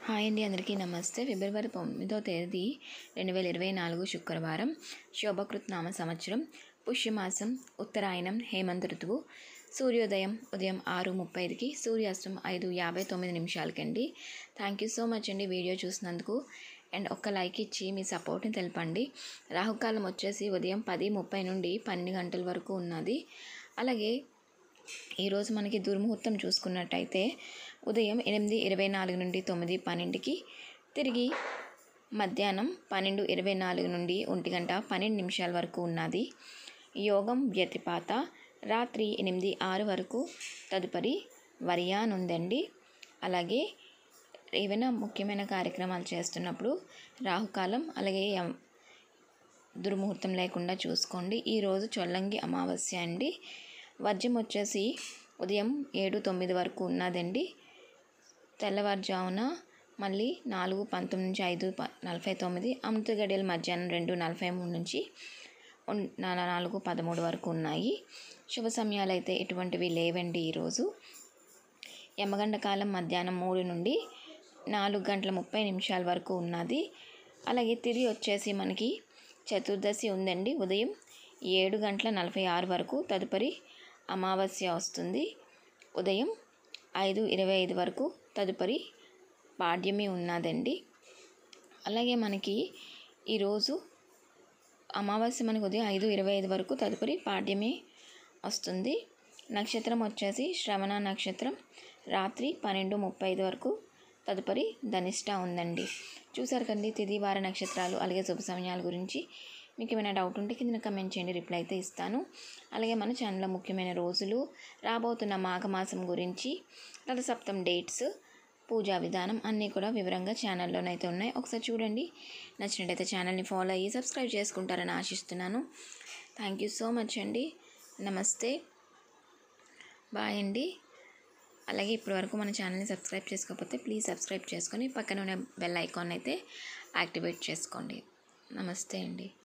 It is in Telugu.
హాయ్ అండి, అందరికీ నమస్తే. ఫిబ్రవరి 9వ తేదీ 2024 శుక్రవారం. శోభకృత్ నామ సంవత్సరం, పుష్యమాసం, ఉత్తరాయణం, హేమంత ఋతువు. సూర్యోదయం ఉదయం 6:35కి, సూర్యాస్తం 5:59 థ్యాంక్ యూ సో మచ్ అండి వీడియో చూసినందుకు. అండ్ ఒక్క లైక్ ఇచ్చి మీ సపోర్ట్ని తెలపండి. రాహుకాలం వచ్చేసి ఉదయం 10:30 నుండి 12 గంటల వరకు ఉన్నది. అలాగే ఈరోజు మనకి దుర్ముహూర్తం చూసుకున్నట్టయితే ఉదయం 8:24 నుండి 9:12కి, తిరిగి మధ్యాహ్నం 12:24 నుండి 1:12 వరకు ఉన్నది. యోగం వ్యతిపాత రాత్రి 8:06 వరకు, తదుపరి వర్యాన్ ఉందండి. అలాగే ఏవైనా ముఖ్యమైన కార్యక్రమాలు చేస్తున్నప్పుడు రాహుకాలం అలాగే దుర్ముహూర్తం లేకుండా చూసుకోండి. ఈరోజు చొల్లంగి అమావాస్య అండి. వర్జం వచ్చేసి ఉదయం 7:09 వరకు ఉన్నదండి. తెల్లవారుజామున మళ్ళీ 4:19 నుంచి 5:49, అమృత గడియలు మధ్యాహ్నం 2:43 నుంచి 4:13 వరకు ఉన్నాయి. శుభ సమయాలు అయితే ఎటువంటివి లేవండి. ఈరోజు యమగండ కాలం మధ్యాహ్నం 3 నుండి 4:30 వరకు ఉన్నది. అలాగే తిరిగి వచ్చేసి మనకి చతుర్దశి ఉందండి. ఉదయం 7:46 వరకు, తదుపరి అమావాస్య వస్తుంది. ఉదయం 5:25 వరకు, తదుపరి పాడ్యమి ఉన్నదండి. అలాగే మనకి ఈరోజు అమావాస్య మనకి ఉదయం 5:25 వరకు, తదుపరి పాడ్యమి వస్తుంది. నక్షత్రం వచ్చేసి శ్రవణ నక్షత్రం రాత్రి 12:35 వరకు, తదుపరి ధనిష్ట ఉందండి. చూసారు కండి తిథి వార నక్షత్రాలు అలాగే శుభ సమయాల గురించి. మీకు ఏమైనా డౌట్ ఉంటే కింద కమెంట్ చేయండి, రిప్లై అయితే ఇస్తాను. అలాగే మన ఛానల్లో ముఖ్యమైన రోజులు, రాబోతున్న మాఘమాసం గురించి, రథసప్తం డేట్స్, పూజా విధానం అన్నీ కూడా వివరంగా ఛానల్లోనైతే ఉన్నాయి. ఒకసారి చూడండి. నచ్చినట్టయితే ఛానల్ని ఫాలో అయ్యి సబ్స్క్రైబ్ చేసుకుంటారని ఆశిస్తున్నాను. థ్యాంక్ యూ సో మచ్ అండి. నమస్తే, బాయ్ అండి. అలాగే ఇప్పటివరకు మన ఛానల్ని సబ్స్క్రైబ్ చేసుకోకపోతే ప్లీజ్ సబ్స్క్రైబ్ చేసుకొని పక్కన ఉన్న బెల్ ఐకాన్ అయితే యాక్టివేట్ చేసుకోండి. నమస్తే అండి.